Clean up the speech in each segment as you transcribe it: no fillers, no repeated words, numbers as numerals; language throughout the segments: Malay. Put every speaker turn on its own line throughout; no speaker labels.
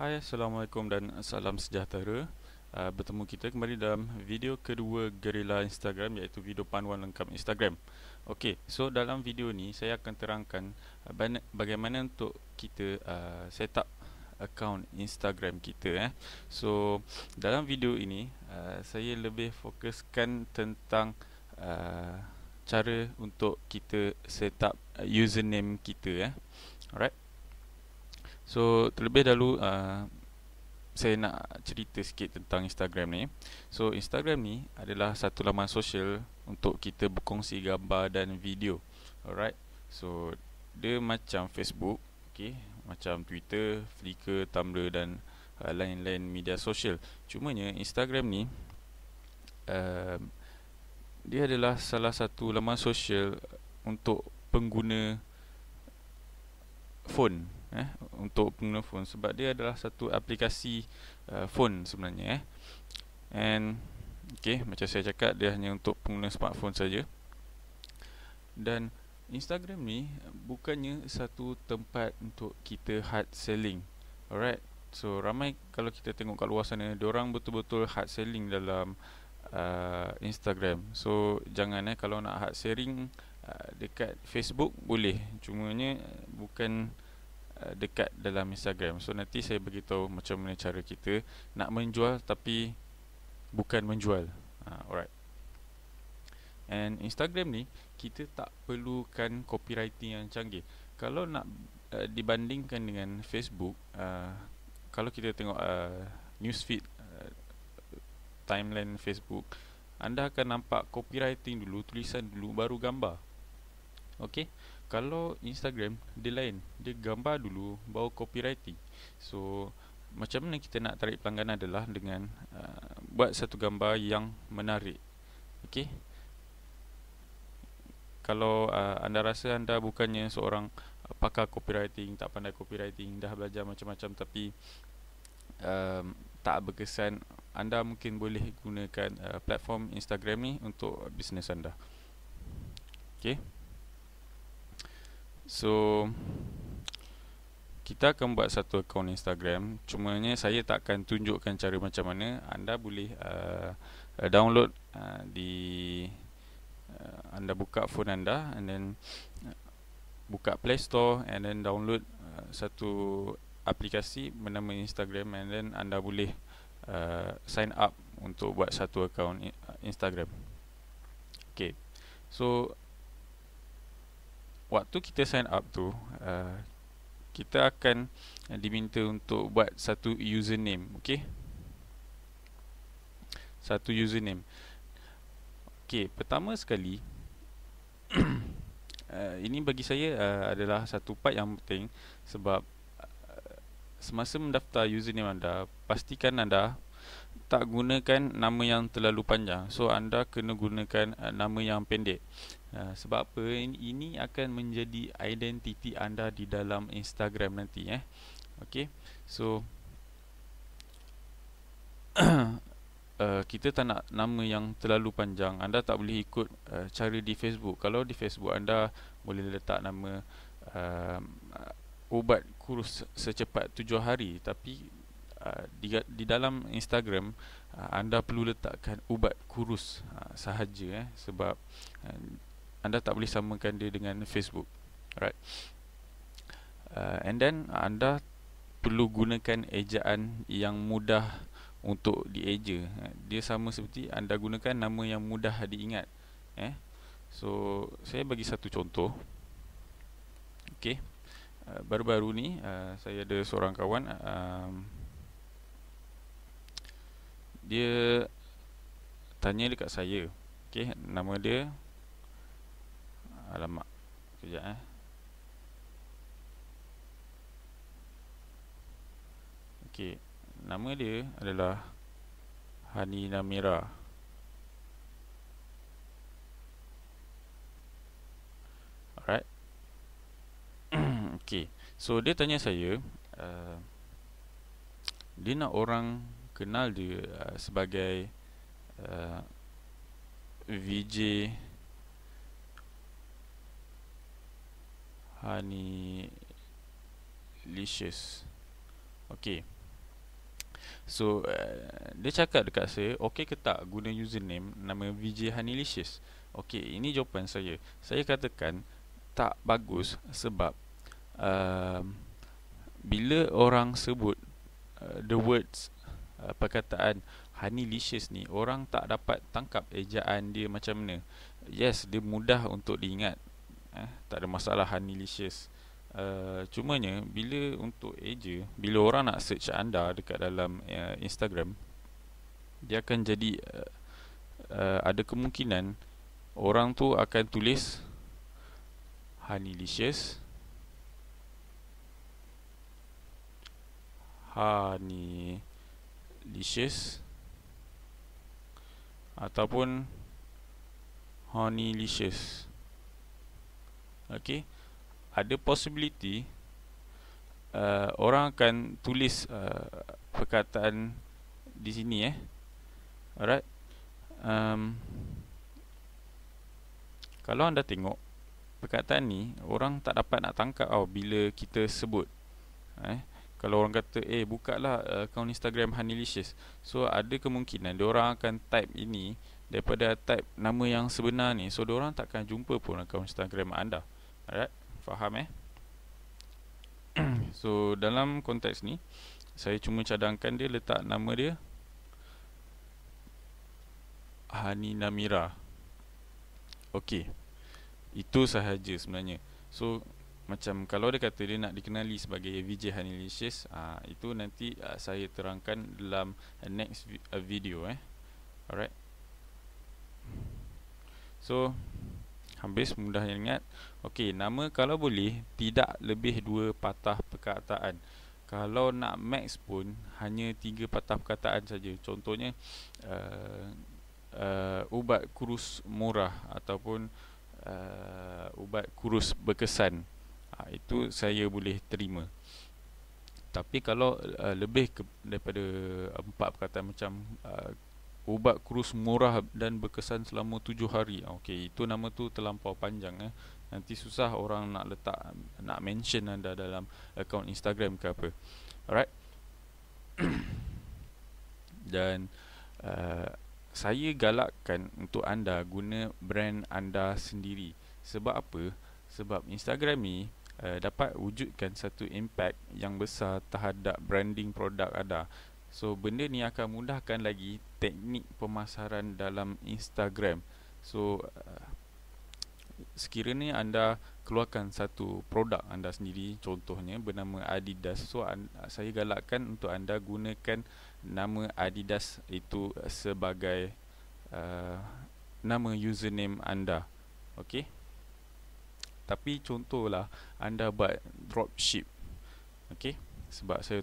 Hai, Assalamualaikum dan salam sejahtera. Bertemu kita kembali dalam video kedua Gerilla Instagram, iaitu video panduan lengkap Instagram. Okey, so dalam video ni saya akan terangkan bagaimana untuk kita set up account Instagram kita. So dalam video ini saya lebih fokuskan tentang cara untuk kita set up username kita. Alright. So terlebih dahulu saya nak cerita sikit tentang Instagram ni. So Instagram ni adalah satu laman sosial untuk kita berkongsi gambar dan video. Alright. So dia macam Facebook, okay, macam Twitter, Flickr, Tumblr dan lain-lain media sosial. Cumanya Instagram ni dia adalah salah satu laman sosial untuk pengguna phone, untuk pengguna phone, sebab dia adalah satu aplikasi phone sebenarnya. And okay, macam saya cakap, dia hanya untuk pengguna smartphone saja. Dan Instagram ni bukannya satu tempat untuk kita hard selling. Alright. So ramai kalau kita tengok kat luar sana, diorang betul-betul hard selling dalam Instagram. So jangan kalau nak hard selling dekat Facebook boleh, cumanya bukan dekat dalam Instagram. So nanti saya beritahu macam mana cara kita nak menjual tapi bukan menjual. Alright. And Instagram ni kita tak perlukan copywriting yang canggih. Kalau nak dibandingkan dengan Facebook, kalau kita tengok newsfeed, timeline Facebook, anda akan nampak copywriting dulu, tulisan dulu, baru gambar. Okay. Kalau Instagram dia lain, dia gambar dulu baru copywriting. So macam mana kita nak tarik pelanggan adalah dengan buat satu gambar yang menarik. Okay. Kalau anda rasa anda bukannya seorang pakar copywriting, tak pandai copywriting, dah belajar macam-macam tapi tak berkesan, anda mungkin boleh gunakan platform Instagram ni untuk bisnes anda. Okay. So kita akan buat satu akaun Instagram. Cumanya saya tak akan tunjukkan cara macam mana. Anda boleh download anda buka phone anda, and then buka Play Store, and then download satu aplikasi bernama Instagram, and then anda boleh sign up untuk buat satu akaun Instagram. Okay. So waktu kita sign up tu, kita akan diminta untuk buat satu username. Okay. Satu username. Okay, pertama sekali ini bagi saya adalah satu part yang penting, sebab semasa mendaftar username anda, pastikan anda tak gunakan nama yang terlalu panjang. So anda kena gunakan nama yang pendek. Sebab apa? Ini akan menjadi identiti anda di dalam Instagram nanti. Okay. So kita tak nak nama yang terlalu panjang. Anda tak boleh ikut cara di Facebook. Kalau di Facebook anda boleh letak nama ubat kurus secepat 7 hari, tapi di dalam Instagram anda perlu letakkan ubat kurus sahaja, sebab anda tak boleh samakan dia dengan Facebook. Right. And then anda perlu gunakan ejaan yang mudah untuk dieja. Dia sama seperti anda gunakan nama yang mudah diingat. So saya bagi satu contoh. Okay. Baru-baru ni saya ada seorang kawan, dia tanya dekat saya. Okay, nama dia, alamak, kejap Okay, nama dia adalah Hani Namira. Alright. Okay, so dia tanya saya, dia nak orang kenal dia sebagai VJ Hani Licious. Okay. So dia cakap dekat saya, okey ke tak guna username nama VJ Honeylicious. Okey, ini jawapan saya. Saya katakan tak bagus sebab bila orang sebut the words perkataan Honeylicious ni, orang tak dapat tangkap ejaan dia macam mana. Yes, dia mudah untuk diingat, tak ada masalah Honeylicious. Cumanya bila untuk eja, bila orang nak search anda dekat dalam Instagram, dia akan jadi ada kemungkinan orang tu akan tulis Honeylicious, Honeylicious, ataupun Honeylicious. Okay, ada possibility orang akan tulis perkataan di sini alright. Kalau anda tengok perkataan ni, orang tak dapat nak tangkap bila kita sebut. Kalau orang kata buka lah akaun Instagram Honeylicious, so ada kemungkinan diorang akan type ini daripada type nama yang sebenar ni, so diorang takkan jumpa pun akaun Instagram anda. Alright, faham So dalam konteks ni, saya cuma cadangkan dia, letak nama dia Hani Namira. Okey, itu sahaja sebenarnya. So macam kalau dia kata dia nak dikenali sebagai VJ Honeylicious, itu nanti saya terangkan dalam next video Alright. So habis, mudah ingat. Okey, nama kalau boleh tidak lebih 2 patah perkataan. Kalau nak max pun hanya 3 patah perkataan saja. Contohnya ubat kurus murah ataupun ubat kurus berkesan. Itu saya boleh terima. Tapi kalau lebih daripada 4 perkataan macam ubat kurus murah dan berkesan selama 7 hari, okey, itu nama tu terlampau panjang nanti susah orang nak letak, nak mention anda dalam akaun Instagram ke apa. Alright. Dan saya galakkan untuk anda guna brand anda sendiri. Sebab apa? Sebab Instagram ni dapat wujudkan satu impact yang besar terhadap branding produk anda. So benda ni akan mudahkan lagi teknik pemasaran dalam Instagram. So sekiranya anda keluarkan satu produk anda sendiri, contohnya bernama Adidas, so saya galakkan untuk anda gunakan nama Adidas itu sebagai nama username anda. Okey. Tapi contohlah anda buat dropship. Okey. Sebab saya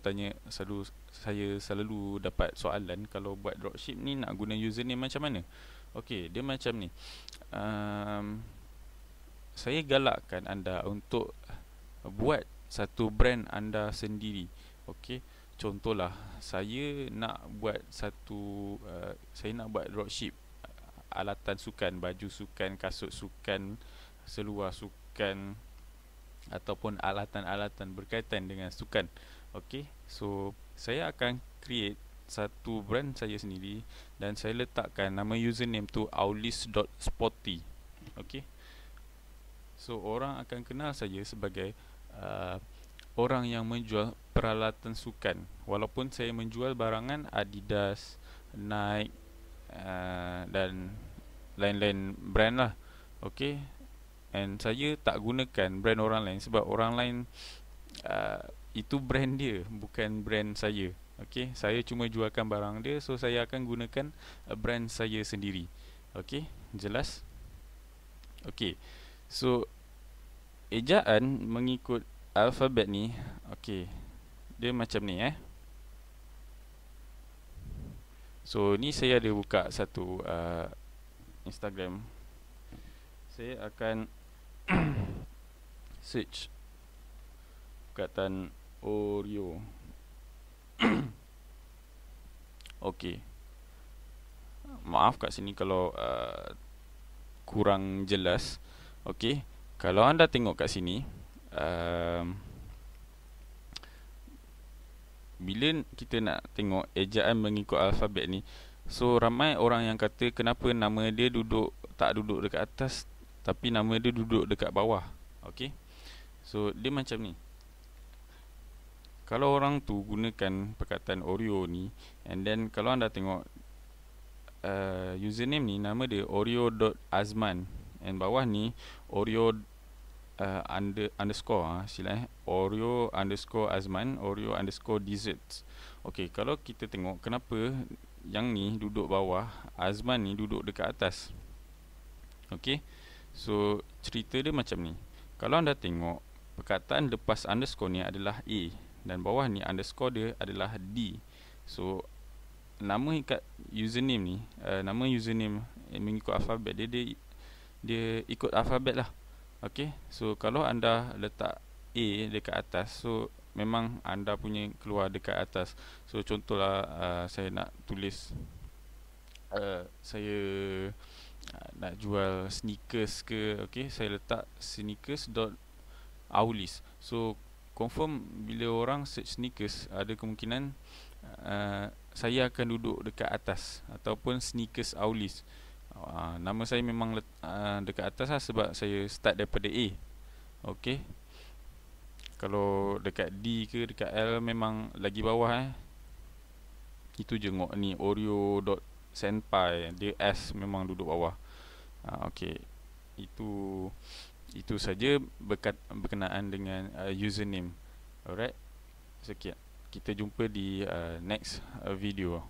selalu dapat soalan, kalau buat dropship ni nak guna username macam mana? Okey, dia macam ni. Saya galakkan anda untuk buat satu brand anda sendiri. Okey, contohlah saya nak buat dropship alatan sukan, baju sukan, kasut sukan, seluar sukan, ataupun alatan-alatan berkaitan dengan sukan. Okey, so saya akan create satu brand saya sendiri dan saya letakkan nama username tu aulis.sporty. Okey, so orang akan kenal saya sebagai orang yang menjual peralatan sukan, walaupun saya menjual barangan Adidas, Nike dan lain-lain brand lah. Okey, and saya tak gunakan brand orang lain sebab orang lain itu brand dia, bukan brand saya. Okey, saya cuma jualkan barang dia, so saya akan gunakan brand saya sendiri. Okey, jelas? Okey, so ejaan mengikut alfabet ni, okey, dia macam ni So ni saya ada buka satu Instagram. Saya akan search perkataan Oreo. Okey, maaf kat sini kalau kurang jelas. Okey, kalau anda tengok kat sini, bila kita nak tengok ejaan mengikut alfabet ni, so ramai orang yang kata kenapa nama dia tak duduk dekat atas tapi nama dia duduk dekat bawah. Okey. So dia macam ni. Kalau orang tu gunakan perkataan Oreo ni, and then kalau anda tengok username ni, nama dia oreo.azman, and bawah ni Oreo underscore Oreo underscore Azman, Oreo underscore desserts. Okey, kalau kita tengok kenapa yang ni duduk bawah, Azman ni duduk dekat atas. Okey, so cerita dia macam ni. Kalau anda tengok perkataan lepas underscore ni adalah A, dan bawah ni underscore dia adalah D. So nama kat username ni, nama username mengikut alfabet dia ikut alfabet lah. Okey, so kalau anda letak A dekat atas, so memang anda punya keluar dekat atas. So contohlah saya nak tulis saya nak jual sneakers ke, okey, saya letak sneakers.aulis. So confirm bila orang search sneakers, ada kemungkinan saya akan duduk dekat atas, ataupun sneakers aulis. Nama saya memang dekat atas lah, sebab saya start daripada A. Okey. Kalau dekat D ke dekat L memang lagi bawah Itu je ni Oreo.senpai, dia S memang duduk bawah. Okey. Itu saja berkenaan dengan username. Alright. Sekian. Kita jumpa di next video.